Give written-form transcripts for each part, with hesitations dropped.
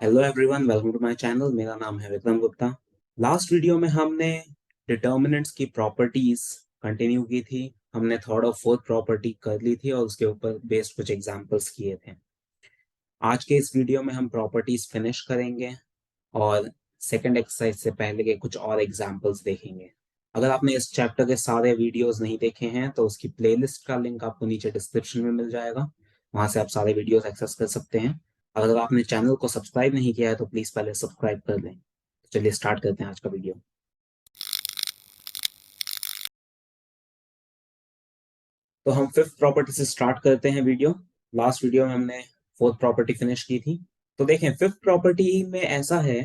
Hello everyone, welcome to my channel. मेरा नाम है विक्रम गुप्ता। लास्ट वीडियो में हमने डिटर्मिनेंट्स की प्रॉपर्टीज कंटिन्यू की थी। हमने थर्ड और फोर्थ प्रॉपर्टी कर ली थी और उसके ऊपर बेस्ड कुछ एग्जांपल्स किए थे। आज के इस वीडियो में हम प्रॉपर्टीज फिनिश करेंगे और सेकंड एक्सरसाइज से पहले के कुछ और एग्जांपल्स देखेंगे। अगर आपने इस चैप्टर के सारे वीडियोस नहीं देखे हैं तो उसकी प्लेलिस्ट का लिंक आपको नीचे डिस्क्रिप्शन में मिल जाएगा। वहां से आप सारे वीडियोस एक्सेस कर सकते हैं। अगर आपने चैनल को सब्सक्राइब नहीं किया है तो प्लीज पहले सब्सक्राइब कर लें। तो चलिए स्टार्ट करते हैं आज का वीडियो। तो हम फिफ्थ प्रॉपर्टी से स्टार्ट करते हैं वीडियो। लास्ट वीडियो में हमने फोर्थ प्रॉपर्टी फिनिश की थी। तो देखें, फिफ्थ प्रॉपर्टी में ऐसा है,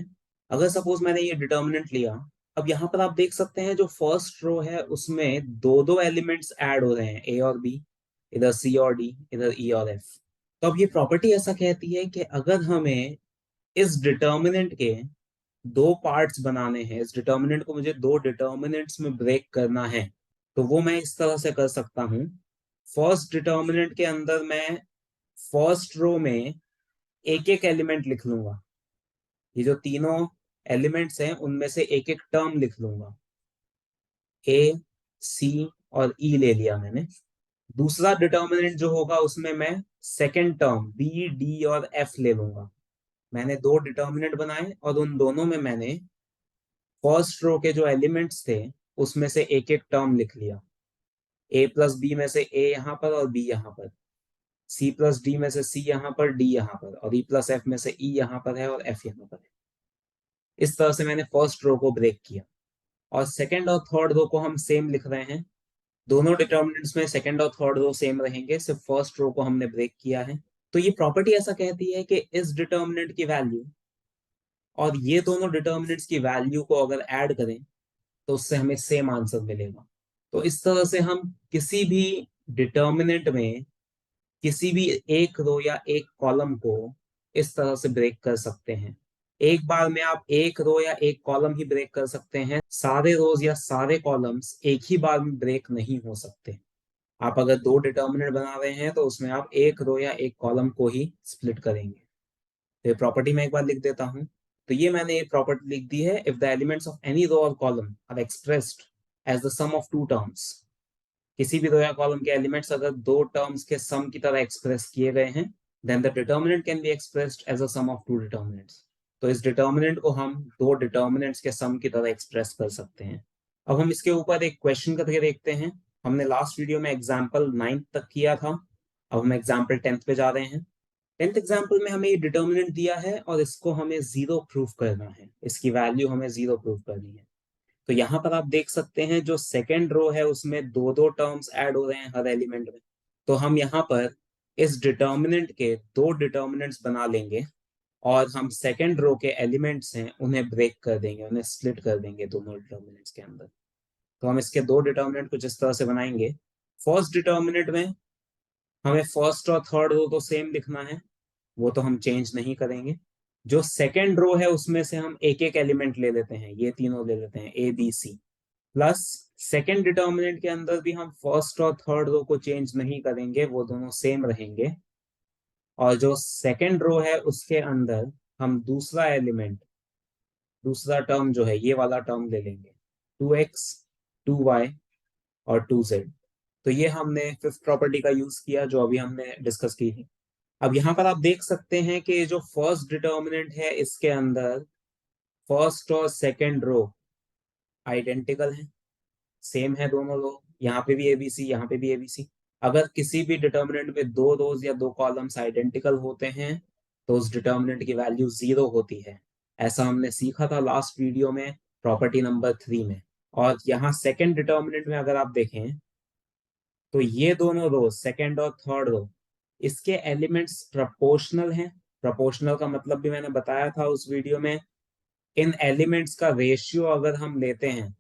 अगर सपोज मैंने ये डिटर्मिनेंट लिया। अब यहाँ पर आप देख सकते हैं जो फर्स्ट रो है उसमें दो दो एलिमेंट्स ऐड हो रहे हैं, ए और बी। इधर सी और डी, इधर ई और एफ। तो अब ये प्रॉपर्टी ऐसा कहती है कि अगर हमें इस डिटर्मिनेंट के दो पार्ट्स बनाने हैं, इस डिटर्मिनेंट को मुझे दो डिटर्मिनेंट्स में ब्रेक करना है, तो वो मैं इस तरह से कर सकता हूँ। फर्स्ट डिटर्मिनेंट के अंदर मैं फर्स्ट रो में एक एक एलिमेंट लिख लूंगा। ये जो तीनों एलिमेंट्स हैं उनमें से एक एक टर्म लिख लूंगा। ए, सी और ई ले लिया मैंने। दूसरा डिटर्मिनेंट जो होगा उसमें मैं सेकेंड टर्म बी, डी और एफ ले लूंगा। मैंने दो डिटर्मिनेंट बनाए और उन दोनों में मैंने फर्स्ट रो के जो एलिमेंट्स थे उसमें से एक एक टर्म लिख लिया। ए प्लस बी में से ए यहाँ पर और बी यहाँ पर, सी प्लस डी में से सी यहाँ पर, डी यहाँ पर, और ई प्लस एफ में से ई यहाँ पर है और एफ यहाँ पर है। इस तरह से मैंने फर्स्ट रो को ब्रेक किया। और सेकंड और थर्ड रो को हम सेम लिख रहे हैं। दोनों डिटर्मिनेंट्स में सेकंड और थर्ड रो सेम रहेंगे, सिर्फ फर्स्ट रो को हमने ब्रेक किया है। तो ये प्रॉपर्टी ऐसा कहती है कि इस डिटर्मिनेंट की वैल्यू और ये दोनों डिटर्मिनेंट्स की वैल्यू को अगर ऐड करें तो उससे हमें सेम आंसर मिलेगा। तो इस तरह से हम किसी भी डिटर्मिनेंट में किसी भी एक रो या एक कॉलम को इस तरह से ब्रेक कर सकते हैं। एक बार में आप एक रो या एक कॉलम ही ब्रेक कर सकते हैं, सारे रोज या सारे कॉलम्स एक ही बार में ब्रेक नहीं हो सकते। आप अगर दो डिटर्मिनेंट बना रहे हैं तो उसमें आप एक रो या एक कॉलम को ही स्प्लिट करेंगे। तो ये प्रॉपर्टी मैं एक बार लिख देता हूं। तो ये मैंने ये प्रॉपर्टी लिख दी है, if the elements of any row और column are expressed as the sum of two terms. किसी भी रो या कॉलम के एलिमेंट्स अगर दो टर्म्स के सम की तरह एक्सप्रेस किए गए हैं, then the determinant can be expressed as a sum of two determinants. तो इस डिटर्मिनेंट को हम दो डिटर्मिनेंट्स के सम की तरह एक्सप्रेस कर सकते हैं। अब हम इसके ऊपर एक क्वेश्चन करके देखते हैं। हमने लास्ट वीडियो में एग्जाम्पल 9th तक किया था। अब हम एग्जाम्पल 10th पे जा रहे हैं। 10th एग्जाम्पल में हमें ये डिटर्मिनेंट दिया है और इसको हमें जीरो प्रूफ करना है, इसकी वैल्यू हमें जीरो प्रूफ करनी है। तो यहाँ पर आप देख सकते हैं जो सेकेंड रो है उसमें दो दो टर्म्स ऐड हो रहे हैं हर एलिमेंट में। तो हम यहाँ पर इस डिटर्मिनेंट के दो डिटर्मिनेंट्स बना लेंगे और हम सेकेंड रो के एलिमेंट्स हैं उन्हें ब्रेक कर देंगे, उन्हें स्प्लिट कर देंगे दोनों डिटर्मिनेंट्स के अंदर। तो हम इसके दो डिटर्मिनेंट कुछ इस तरह से बनाएंगे। फर्स्ट डिटर्मिनेंट में हमें फर्स्ट और थर्ड रो तो सेम लिखना है, वो तो हम चेंज नहीं करेंगे। जो सेकेंड रो है उसमें से हम एक एक एलिमेंट ले लेते हैं, ये तीनों ले लेते हैं, A B C. Plus second determinant के अंदर भी हम फर्स्ट और थर्ड रो को चेंज नहीं करेंगे, वो दोनों सेम रहेंगे। और जो सेकेंड रो है उसके अंदर हम दूसरा एलिमेंट, दूसरा टर्म जो है ये वाला टर्म ले लेंगे, 2x, 2y और 2z। तो ये हमने फिफ्थ प्रॉपर्टी का यूज किया जो अभी हमने डिस्कस की थी। अब यहाँ पर आप देख सकते हैं कि जो फर्स्ट डिटर्मिनेंट है इसके अंदर फर्स्ट और सेकेंड रो आइडेंटिकल है, सेम है दोनों रो। यहाँ पे भी एबीसी, यहाँ पे भी एबीसी। अगर किसी भी डिटर्मिनेंट में दो रोज या दो कॉलम्स आइडेंटिकल होते हैं तो उस डिटर्मिनेंट की वैल्यू जीरो होती है। ऐसा हमने सीखा था लास्ट वीडियो में, प्रॉपर्टी नंबर 3 में। और यहाँ सेकेंड डिटर्मिनेंट में अगर आप देखें तो ये दोनों रो सेकेंड और थर्ड रो, इसके एलिमेंट्स प्रपोर्शनल हैं। प्रपोर्शनल का मतलब भी मैंने बताया था उस वीडियो में। इन एलिमेंट्स का रेशियो अगर हम लेते हैं,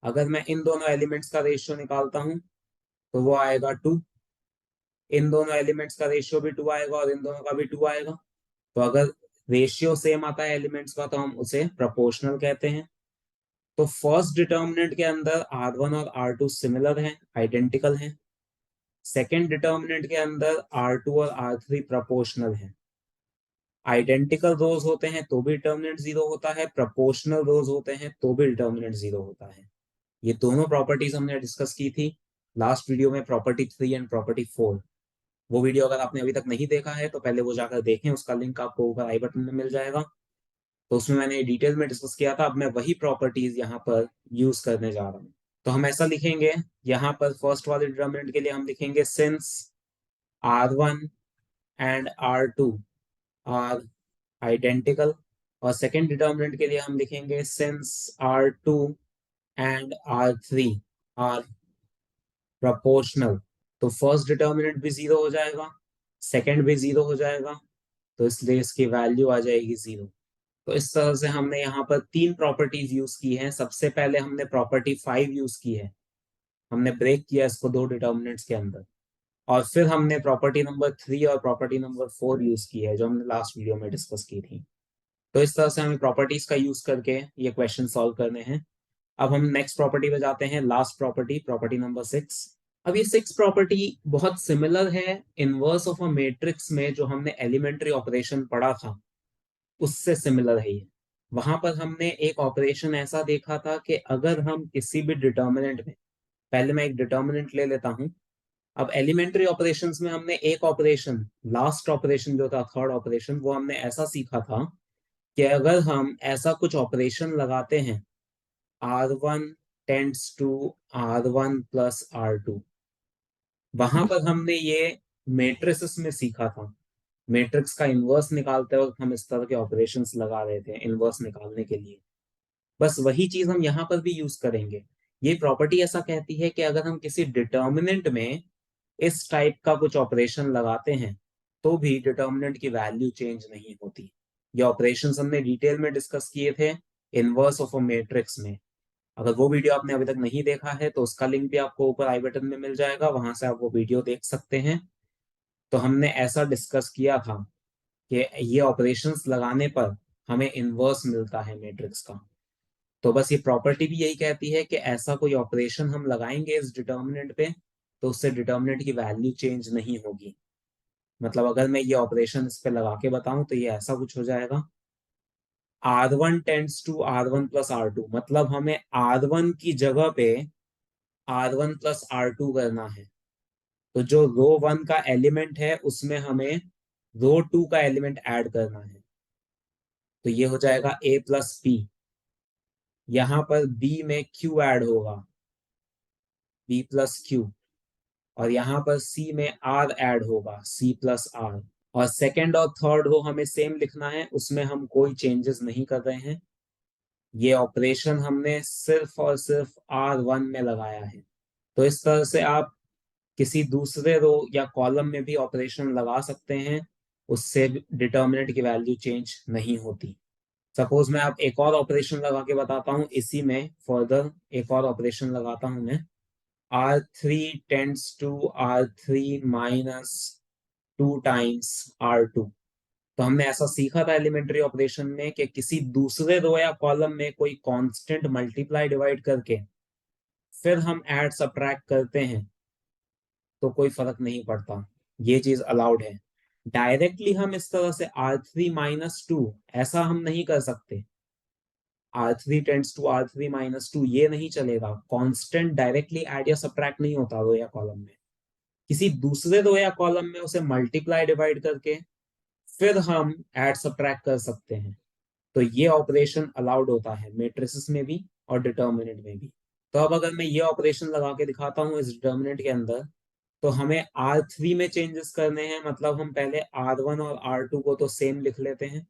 अगर मैं इन दोनों एलिमेंट्स का रेशियो निकालता हूं तो वो आएगा 2। इन दोनों एलिमेंट्स का रेशियो भी 2 आएगा और इन दोनों का भी 2 आएगा। तो अगर रेशियो सेम आता है एलिमेंट्स का तो हम उसे प्रोपोर्शनल कहते हैं। तो फर्स्ट डिटर्मिनेंट के अंदर R1 और R2 सिमिलर हैं, आइडेंटिकल हैं। सेकेंड डिटर्मिनेंट के अंदर R2 और R3 प्रोपोर्शनल हैं। आइडेंटिकल रोज होते हैं तो भी डिटर्मिनेंट जीरो होता है, प्रोपोर्शनल रोज होते हैं तो भी डिटर्मिनेंट जीरो होता है। ये दोनों प्रॉपर्टीज हमने डिस्कस की थी लास्ट वीडियो में, प्रॉपर्टी 3 एंड प्रॉपर्टी 4। वो वीडियो अगर आपने अभी तक नहीं देखा है तो पहले वो जाकर देखें, उसका लिंक आपको ऊपर आई बटन में मिल जाएगा। तो उसमें मैंने डिटेल में डिस्कस किया था। अब मैं वही प्रॉपर्टीज यहाँ पर यूज करने जा रहा हूँ। तो हम ऐसा लिखेंगे, यहाँ पर फर्स्ट वाले डिटर्मिनेंट के लिए हम लिखेंगे since R1 and R2 are identical, और सेकेंड डिटर्मिनेंट के लिए हम लिखेंगे since R2 and R3 are proportional. तो फर्स्ट डिटर्मिनेंट भी जीरो हो जाएगा, सेकेंड भी जीरो हो जाएगा, तो इसलिए इसकी वैल्यू आ जाएगी जीरो। तो इस तरह से हमने यहाँ पर तीन प्रॉपर्टीज यूज की हैं। सबसे पहले हमने प्रॉपर्टी 5 यूज की है, हमने ब्रेक किया इसको दो डिटर्मिनेंट्स के अंदर, और फिर हमने प्रॉपर्टी नंबर 3 और प्रॉपर्टी नंबर 4 यूज की है जो हमने लास्ट वीडियो में डिस्कस की थी। तो इस तरह से हमें प्रॉपर्टीज का यूज करके ये क्वेश्चन सॉल्व करने हैं। अब हम नेक्स्ट प्रॉपर्टी पे जाते हैं, लास्ट प्रॉपर्टी, प्रॉपर्टी नंबर 6। अब ये 6 प्रॉपर्टी बहुत सिमिलर है इनवर्स ऑफ अ मैट्रिक्स में जो हमने एलिमेंट्री ऑपरेशन पढ़ा था, उससे सिमिलर है ये। वहां पर हमने एक ऑपरेशन ऐसा देखा था कि अगर हम किसी भी डिटर्मिनेंट में, पहले मैं एक डिटर्मिनेंट ले लेता हूं। अब एलिमेंट्री ऑपरेशंस में हमने एक ऑपरेशन, लास्ट ऑपरेशन जो था थर्ड ऑपरेशन, वो हमने ऐसा सीखा था कि अगर हम ऐसा कुछ ऑपरेशन लगाते हैं, R1 tends to R1 plus R2, वहां पर हमने ये मैट्रिसेस में सीखा था। मैट्रिक्स का इनवर्स निकालते वक्त हम इस तरह के ऑपरेशंस लगा रहे थे इनवर्स निकालने के लिए। बस वही चीज हम यहाँ पर भी यूज करेंगे। ये प्रॉपर्टी ऐसा कहती है कि अगर हम किसी डिटर्मिनेंट में इस टाइप का कुछ ऑपरेशन लगाते हैं तो भी डिटर्मिनेंट की वैल्यू चेंज नहीं होती। ये ऑपरेशंस हमने डिटेल में डिस्कस किए थे इनवर्स ऑफ अ मैट्रिक्स में। अगर वो वीडियो आपने अभी तक नहीं देखा है तो उसका लिंक भी आपको ऊपर आई बटन में मिल जाएगा, वहां से आप वो वीडियो देख सकते हैं। तो हमने ऐसा डिस्कस किया था कि ये ऑपरेशंस लगाने पर हमें इनवर्स मिलता है मैट्रिक्स का। तो बस ये प्रॉपर्टी भी यही कहती है कि ऐसा कोई ऑपरेशन हम लगाएंगे इस डिटर्मिनेंट पे तो उससे डिटर्मिनेंट की वैल्यू चेंज नहीं होगी। मतलब अगर मैं ये ऑपरेशन इस पे लगा के बताऊं तो ये ऐसा कुछ हो जाएगा, R1 tends to R1 plus R2, मतलब हमें R1 की जगह पे R1 प्लस R2 करना है। तो जो रो 1 का एलिमेंट है उसमें हमें रो 2 का एलिमेंट ऐड करना है। तो ये हो जाएगा A प्लस P, यहाँ पर B में Q ऐड होगा, B प्लस Q, और यहाँ पर C में R ऐड होगा, C प्लस R। और सेकेंड और थर्ड रो हमें सेम लिखना है, उसमें हम कोई चेंजेस नहीं कर रहे हैं। ये ऑपरेशन हमने सिर्फ और सिर्फ R1 में लगाया है। तो इस तरह से आप किसी दूसरे रो या कॉलम में भी ऑपरेशन लगा सकते हैं, उससे डिटर्मिनेंट की वैल्यू चेंज नहीं होती। सपोज मैं आप एक और ऑपरेशन लगा के बताता हूँ, इसी में फर्दर एक और ऑपरेशन लगाता हूँ मैं, R3 tends to R3 minus 2 times R2। तो हमने ऐसा सीखा था एलिमेंट्री ऑपरेशन में कि किसी दूसरे रो या कॉलम में कोई कांस्टेंट मल्टीप्लाई डिवाइड करके फिर हम ऐड सब्ट्रैक्ट करते हैं तो कोई फर्क नहीं पड़ता, ये चीज अलाउड है। डायरेक्टली हम इस तरह से R3 - 2 ऐसा हम नहीं कर सकते, R3 टेंड्स टू R3 - 2 ये नहीं चलेगा। कांस्टेंट डायरेक्टली ऐड या सब्ट्रैक्ट नहीं होता रो या कॉलम में, किसी दूसरे रो या कॉलम में उसे मल्टीप्लाई डिवाइड करके फिर हम ऐड सब्ट्रैक्ट कर सकते हैं। तो ये ऑपरेशन अलाउड होता है मैट्रिसेस में भी और डिटर्मिनेंट में भी। तो अब अगर मैं ये ऑपरेशन लगा के दिखाता हूँ इस डिटर्मिनेंट के अंदर, तो हमें R3 में चेंजेस करने हैं, मतलब हम पहले R1 और R2 को तो सेम लिख लेते हैं,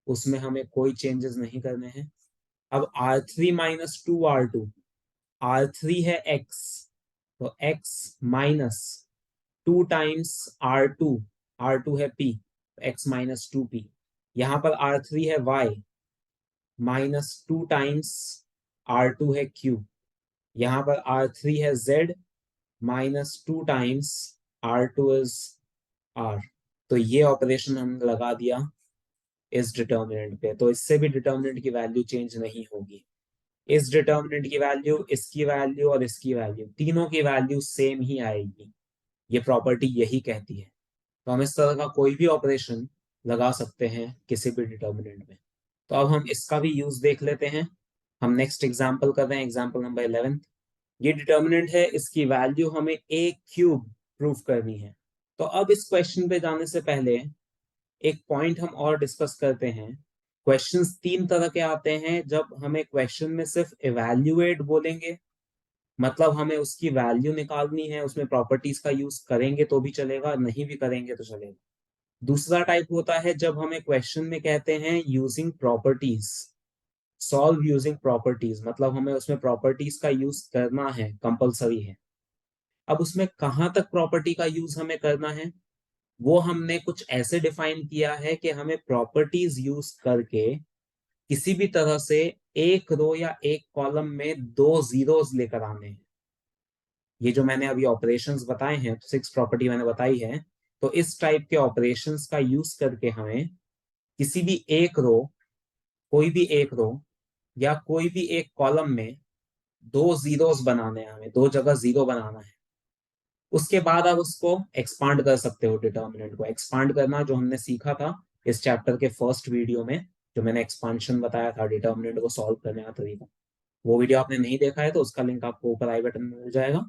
उसमें हमें कोई चेंजेस नहीं करने हैं। अब R3 - 2 R2, R3 है X, तो X minus 2 times R2, R2 है P, X - 2P। यहाँ पर R3 है Y, -2 टाइम्स R2 है Q। यहाँ पर R3 है Z, -2 times R2 is R। तो ये ऑपरेशन हमने लगा दिया इस डिटर्मिनेंट पे, तो इससे भी डिटर्मिनेंट की वैल्यू चेंज नहीं होगी। इस डिटर्मिनेंट की वैल्यू, इसकी वैल्यू और इसकी वैल्यू, तीनों की वैल्यू सेम ही आएगी। ये प्रॉपर्टी यही कहती है। तो हम इस तरह का कोई भी ऑपरेशन लगा सकते हैं किसी भी डिटर्मिनेंट में। तो अब हम इसका भी यूज देख लेते हैं। हम नेक्स्ट एग्जांपल कर रहे हैं, एग्जांपल नंबर 11। ये डिटर्मिनेंट है, इसकी वैल्यू हमें a क्यूब प्रूव करनी है। तो अब इस क्वेश्चन पे जाने से पहले एक पॉइंट हम और डिस्कस करते हैं। क्वेश्चंस तीन तरह के आते हैं। जब हमें क्वेश्चन में सिर्फ इवैल्यूएट बोलेंगे, मतलब हमें उसकी वैल्यू निकालनी है, उसमें प्रॉपर्टीज का यूज करेंगे तो भी चलेगा, नहीं भी करेंगे तो चलेगा। दूसरा टाइप होता है जब हमें क्वेश्चन में कहते हैं using properties, solve using properties, मतलब हमें उसमें प्रॉपर्टीज का यूज करना है, कंपलसरी है। अब उसमें कहाँ तक प्रॉपर्टी का यूज हमें करना है, वो हमने कुछ ऐसे डिफाइन किया है कि हमें प्रॉपर्टीज यूज करके किसी भी तरह से एक रो या एक कॉलम में दो जीरोस लेकर आने हैं। ये जो मैंने अभी ऑपरेशंस बताए हैं, 6 प्रॉपर्टी मैंने बताई है, तो इस टाइप के ऑपरेशंस का यूज करके हमें किसी भी एक रो, कोई भी एक रो या कोई भी एक कॉलम में दो जीरोस बनाने हैं, हमें दो जगह जीरो बनाना है। उसके बाद आप उसको एक्सपांड कर सकते हो, डिटर्मिनेंट को एक्सपांड करना जो हमने सीखा था इस चैप्टर के फर्स्ट वीडियो में, जो मैंने एक्सपांशन बताया था डिटर्मिनेंट को सॉल्व करने का तरीका। वो वीडियो आपने नहीं देखा है तो उसका लिंक आपको ऊपर आई बटन में मिल जाएगा।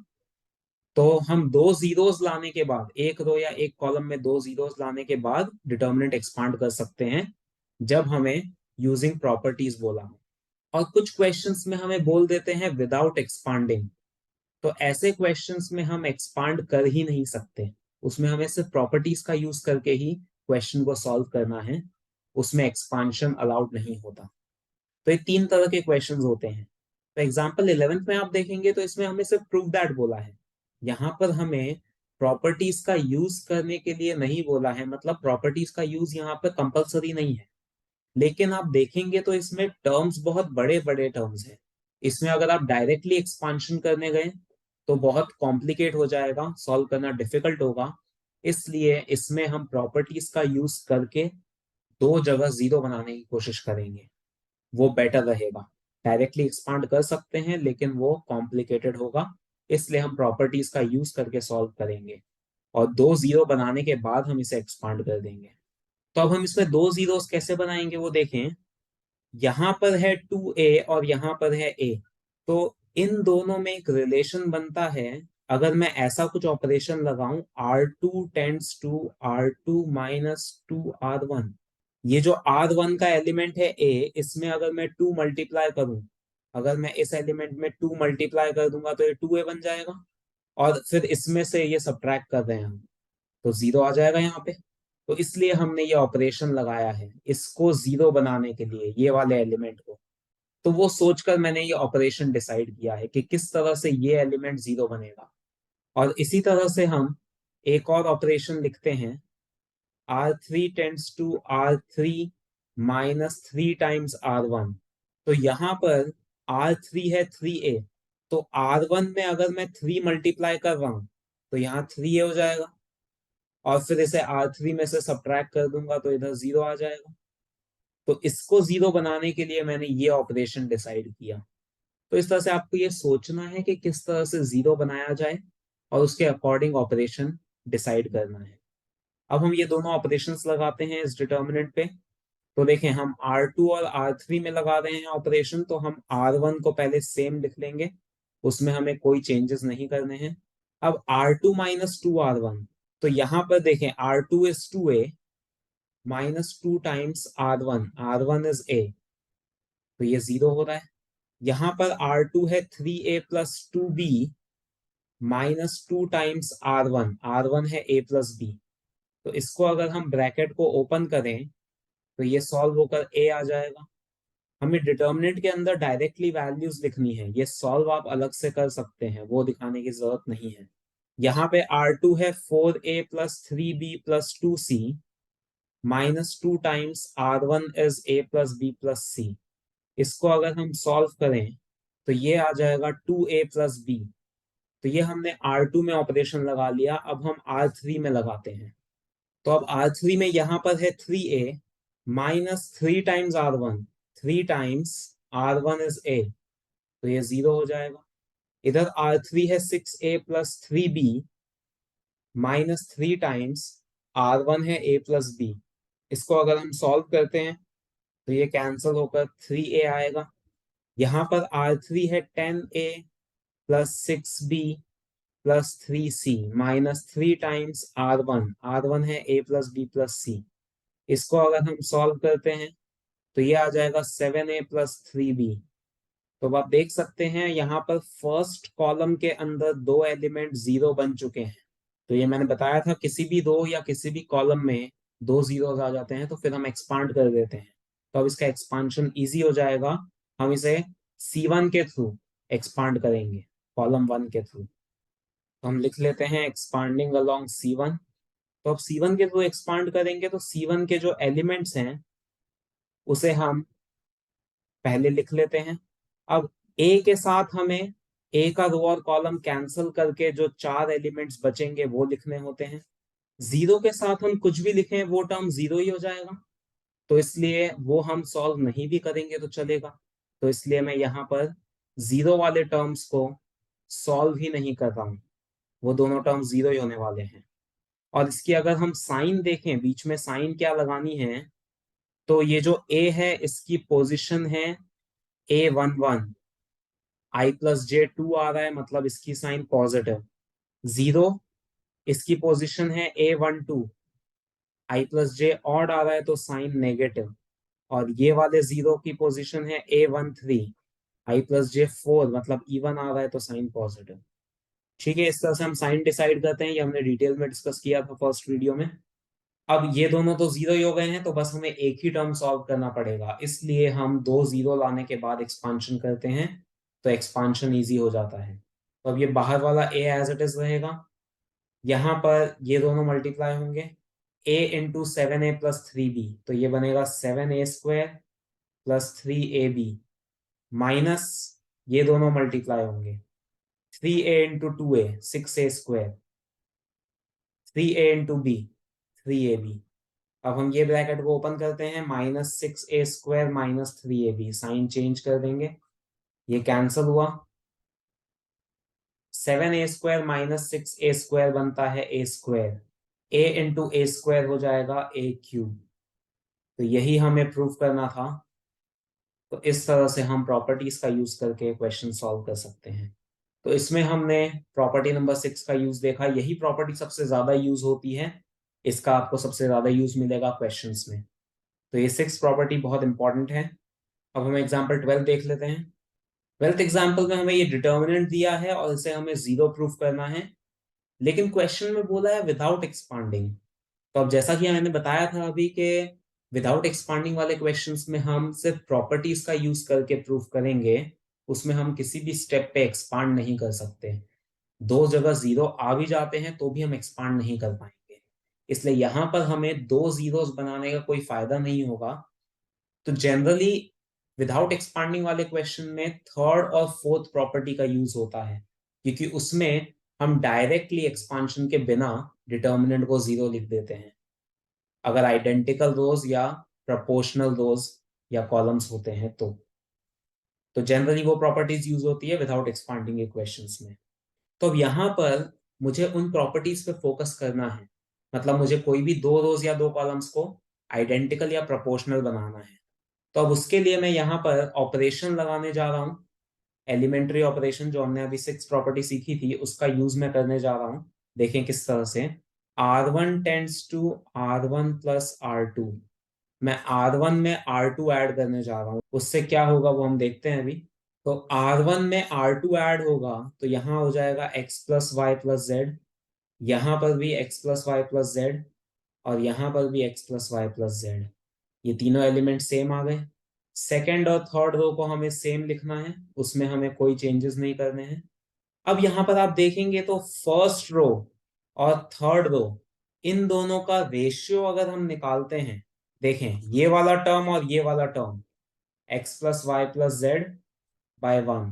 तो हम दो जीरोस लाने के बाद, एक रो या एक कॉलम में दो जीरोस लाने के बाद डिटर्मिनेंट एक्सपांड कर सकते हैं, जब हमें यूजिंग प्रॉपर्टीज बोला हो। और कुछ क्वेश्चंस में हमें बोल देते हैं विदाउट एक्सपांडिंग। तो ऐसे क्वेश्चंस में हम एक्सपांड कर ही नहीं सकते, उसमें हमें सिर्फ प्रॉपर्टीज का यूज करके ही क्वेश्चन को सॉल्व करना है, उसमें एक्सपांशन अलाउड नहीं होता। तो ये तीन तरह के क्वेश्चंस होते हैं। तो एग्जांपल 11th में आप देखेंगे तो इसमें हमें सिर्फ प्रूव दैट बोला है। यहाँ पर हमें प्रॉपर्टीज का यूज करने के लिए नहीं बोला है, मतलब प्रॉपर्टीज का यूज यहाँ पर कंपलसरी नहीं है। लेकिन आप देखेंगे तो इसमें टर्म्स बहुत बड़े बड़े टर्म्स हैं। इसमें अगर आप डायरेक्टली एक्सपांशन करने गए तो बहुत कॉम्प्लिकेट हो जाएगा, सॉल्व करना डिफिकल्ट होगा। इसलिए इसमें हम प्रॉपर्टीज का यूज करके दो जगह जीरो बनाने की कोशिश करेंगे, वो बेटर रहेगा। डायरेक्टली एक्सपांड कर सकते हैं लेकिन वो कॉम्प्लिकेटेड होगा, इसलिए हम प्रॉपर्टीज का यूज करके सॉल्व करेंगे और दो जीरो बनाने के बाद हम इसे एक्सपांड कर देंगे। तो अब हम इसमें दो जीरोस कैसे बनाएंगे वो देखें। यहाँ पर है 2a और यहाँ पर है a, तो इन दोनों में एक रिलेशन बनता है। अगर मैं ऐसा कुछ ऑपरेशन लगाऊं, R2 tends to R2 minus 2R1, ये जो R1 का एलिमेंट है a, इसमें अगर मैं 2 मल्टीप्लाई करूं, अगर मैं इस एलिमेंट में 2 मल्टीप्लाई कर दूंगा तो ये 2a बन जाएगा। और फिर इसमें से ये सब्ट्रैक्ट कर रहे हैं हम, तो जीरो आ जाएगा यहाँ पे। तो इसलिए हमने ये ऑपरेशन लगाया है इसको जीरो बनाने के लिए, ये वाले एलिमेंट को। तो वो सोचकर मैंने ये ऑपरेशन डिसाइड किया है कि किस तरह से ये एलिमेंट जीरो बनेगा। और इसी तरह से हम एक और ऑपरेशन लिखते हैं, R3 tends to R3 minus 3 times R1। तो यहाँ पर R3 है 3a, तो R1 में अगर मैं 3 मल्टीप्लाई कर रहा हूं तो यहाँ 3a हो जाएगा, और फिर इसे R3 में से सब्ट्रैक्ट कर दूंगा तो इधर जीरो आ जाएगा। तो इसको जीरो बनाने के लिए मैंने ये ऑपरेशन डिसाइड किया। तो इस तरह से आपको ये सोचना है कि किस तरह से जीरो बनाया जाए और उसके अकॉर्डिंग ऑपरेशन डिसाइड करना है। अब हम ये दोनों ऑपरेशंस लगाते हैं इस डिटर्मिनेंट पे। तो देखें, हम R2 और R3 में लगा रहे हैं ऑपरेशन, तो हम R1 को पहले सेम लिख लेंगे, उसमें हमें कोई चेंजेस नहीं करने हैं। अब R2 माइनस 2R1, तो यहां पर देखें R2 is 2a minus 2 times R1, R1 is a, तो ये जीरो हो रहा है। यहाँ पर R2 है 3a plus 2b minus 2 times R1, R1 है a प्लस b। तो इसको अगर हम ब्रैकेट को ओपन करें तो ये सॉल्व होकर a आ जाएगा। हमें डिटर्मिनेंट के अंदर डायरेक्टली वैल्यूज लिखनी है, ये सॉल्व आप अलग से कर सकते हैं, वो दिखाने की जरूरत नहीं है। यहाँ पे R2 है 4a plus 3b plus 2c minus 2 times R1 is a plus b plus c। इसको अगर हम सॉल्व करें तो ये आ जाएगा 2a प्लस b। तो ये हमने R2 में ऑपरेशन लगा लिया, अब हम R3 में लगाते हैं। तो अब R3 में यहाँ पर है 3a minus 3 times R1, 3 times R1 is a, तो ये जीरो हो जाएगा। इधर R3 है 6a plus 3b minus 3 times R1 है a प्लस b, इसको अगर हम सॉल्व करते हैं तो ये कैंसिल होकर 3a आएगा। यहाँ पर R3 है 10a plus 6b plus 3c minus 3 times R1 है a plus b plus c। इसको अगर हम सॉल्व करते हैं तो ये आ जाएगा 7a प्लस 3b। तो अब आप देख सकते हैं यहाँ पर फर्स्ट कॉलम के अंदर दो एलिमेंट जीरो बन चुके हैं। तो ये मैंने बताया था किसी भी रो या किसी भी कॉलम में दो जीरोस आ जाते हैं तो फिर हम एक्सपांड कर देते हैं। तो अब इसका एक्सपांशन इजी हो जाएगा। हम इसे C1 के थ्रू एक्सपांड करेंगे, कॉलम 1 के थ्रू। तो हम लिख लेते हैं एक्सपांडिंग अलोंग C1। तो अब C1 के थ्रू एक्सपांड करेंगे तो C1 के जो एलिमेंट्स हैं उसे हम पहले लिख लेते हैं। अब ए के साथ हमें ए का रो और कॉलम कैंसिल करके जो चार एलिमेंट्स बचेंगे वो लिखने होते हैं। जीरो के साथ हम कुछ भी लिखें वो टर्म जीरो ही हो जाएगा, तो इसलिए वो हम सॉल्व नहीं भी करेंगे तो चलेगा। तो इसलिए मैं यहाँ पर जीरो वाले टर्म्स को सॉल्व ही नहीं कर रहा हूँ, वो दोनों टर्म जीरो ही होने वाले हैं। और इसकी अगर हम साइन देखें, बीच में साइन क्या लगानी है, तो ये जो ए है इसकी पोजिशन है A11, I+J2 आ रहा है मतलब इसकी साइन पॉजिटिव। जीरो इसकी पोजीशन है A12, I+J ऑड आ रहा है तो साइन नेगेटिव। और ये वाले जीरो की पोजीशन है A13, I+J4 मतलब इवन आ रहा है तो साइन पॉजिटिव। ठीक है, इस तरह से हम साइन डिसाइड करते हैं, ये हमने डिटेल में डिस्कस किया था फर्स्ट वीडियो में। अब ये दोनों तो जीरो ही हो गए हैं तो बस हमें एक ही टर्म सॉल्व करना पड़ेगा, इसलिए हम दो जीरो लाने के बाद एक्सपांशन करते हैं तो एक्सपांशन इजी हो जाता है। तो अब ये बाहर वाला a एज इट इज रहेगा, यहाँ पर ये दोनों मल्टीप्लाई होंगे a into 7a plus 3b, तो ये बनेगा 7a² प्लस 3ab माइनस ये दोनों मल्टीप्लाई होंगे 3a into 2a 6a², 3a into b 3ab। अब हम ये ब्रैकेट को ओपन करते हैं, -6a² minus 3ab, sign change कर देंगे, ये कैंसिल हुआ। 7a² माइनस 6a² बनता है a², a इंटू a² हो जाएगा a³। तो यही हमें प्रूव करना था। तो इस तरह से हम प्रॉपर्टीज का यूज करके क्वेश्चन सॉल्व कर सकते हैं। तो इसमें हमने प्रॉपर्टी नंबर 6 का यूज देखा, यही प्रॉपर्टी सबसे ज्यादा यूज होती है, इसका आपको सबसे ज्यादा यूज मिलेगा क्वेश्चंस में। तो ये 6 प्रॉपर्टी बहुत इंपॉर्टेंट है। अब हम एग्जाम्पल 12 देख लेते हैं। 12th एग्जाम्पल में हमें ये डिटर्मिनेंट दिया है और इसे हमें जीरो प्रूफ करना है, लेकिन क्वेश्चन में बोला है विदाउट एक्सपांडिंग। तो अब जैसा कि मैंने बताया था अभी के विदाउट एक्सपांडिंग वाले क्वेश्चंस में हम सिर्फ प्रॉपर्टीज का यूज करके प्रूफ करेंगे, उसमें हम किसी भी स्टेप पे एक्सपांड नहीं कर सकते। दो जगह जीरो आ भी जाते हैं तो भी हम एक्सपांड नहीं कर पाएंगे, इसलिए यहाँ पर हमें दो जीरोस बनाने का कोई फायदा नहीं होगा। तो जनरली विदाउट एक्सपांडिंग वाले क्वेश्चन में थर्ड और फोर्थ प्रॉपर्टी का यूज होता है, क्योंकि उसमें हम डायरेक्टली एक्सपांशन के बिना डिटर्मिनेंट को जीरो लिख देते हैं अगर आइडेंटिकल रोज या प्रोपोर्शनल रोज या कॉलम्स होते हैं तो जनरली वो प्रॉपर्टीज यूज होती है विदाउट एक्सपांडिंग के क्वेश्चंस में। तो अब यहाँ पर मुझे उन प्रॉपर्टीज पे फोकस करना है, मतलब मुझे कोई भी दो रोज या दो कॉलम्स को आइडेंटिकल या प्रोपोर्शनल बनाना है। तो अब उसके लिए मैं यहाँ पर ऑपरेशन लगाने जा रहा हूँ, एलिमेंट्री ऑपरेशन जो हमने अभी 6 प्रॉपर्टी सीखी थी उसका यूज मैं करने जा रहा हूँ। देखें किस तरह से, R1 tends to R1 plus R2, मैं R1 में R2 ऐड करने जा रहा हूँ, उससे क्या होगा वो हम देखते हैं अभी। तो R1 में R2 ऐड होगा तो यहाँ हो जाएगा x plus y plus z, यहाँ पर भी x plus y plus z, और यहाँ पर भी x plus y plus z. ये तीनों एलिमेंट सेम आ गए। सेकेंड और थर्ड रो को हमें सेम लिखना है, उसमें हमें कोई चेंजेस नहीं करने हैं। अब यहाँ पर आप देखेंगे तो फर्स्ट रो और थर्ड रो, इन दोनों का रेशियो अगर हम निकालते हैं, देखें ये वाला टर्म और ये वाला term, x plus y plus z by 1,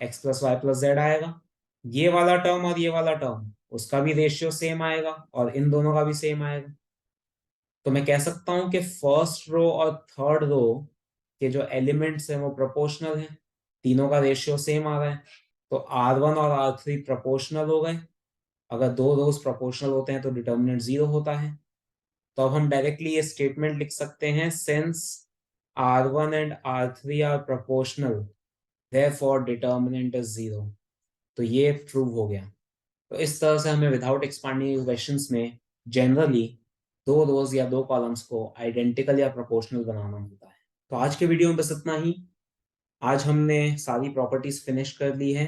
x plus y plus z आएगा। ये वाला टर्म और ये वाला टर्म, उसका भी रेशियो सेम आएगा और इन दोनों का भी सेम आएगा। तो मैं कह सकता हूं कि फर्स्ट रो और थर्ड रो के जो एलिमेंट्स हैं वो प्रोपोर्शनल हैं, तीनों का रेशियो सेम आ रहा है। तो R1 और R3 प्रोपोर्शनल हो गए। अगर दो रोज प्रोपोर्शनल होते हैं तो डिटर्मिनेंट जीरो होता है। तो अब हम डायरेक्टली ये स्टेटमेंट लिख सकते हैं, since R1 and R3 are proportional therefore determinant is 0। तो ये ट्रू हो गया। तो इस तरह से हमें विदाउट एक्सपांडिंग क्वेश्चंस में जनरली दो रोज या दो कॉलम्स को आइडेंटिकल या प्रोपोर्शनल बनाना होता है। तो आज के वीडियो में बस इतना ही। आज हमने सारी प्रॉपर्टीज फिनिश कर ली है।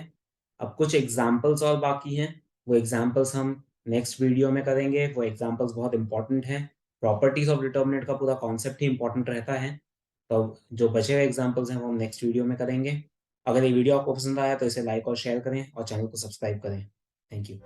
अब कुछ एग्जाम्पल्स और बाकी हैं, वो एग्जाम्पल्स हम नेक्स्ट वीडियो में करेंगे। वो एग्जाम्पल्स बहुत इंपॉर्टेंट हैं। प्रॉपर्टीज ऑफ डिटर्मिनेंट का पूरा कॉन्सेप्ट ही इंपॉर्टेंट रहता है। तो जो बचे हुए एग्जाम्पल्स हैं वो हम नेक्स्ट वीडियो में करेंगे। अगर ये वीडियो आपको पसंद आया तो इसे लाइक और शेयर करें और चैनल को सब्सक्राइब करें। Thank you.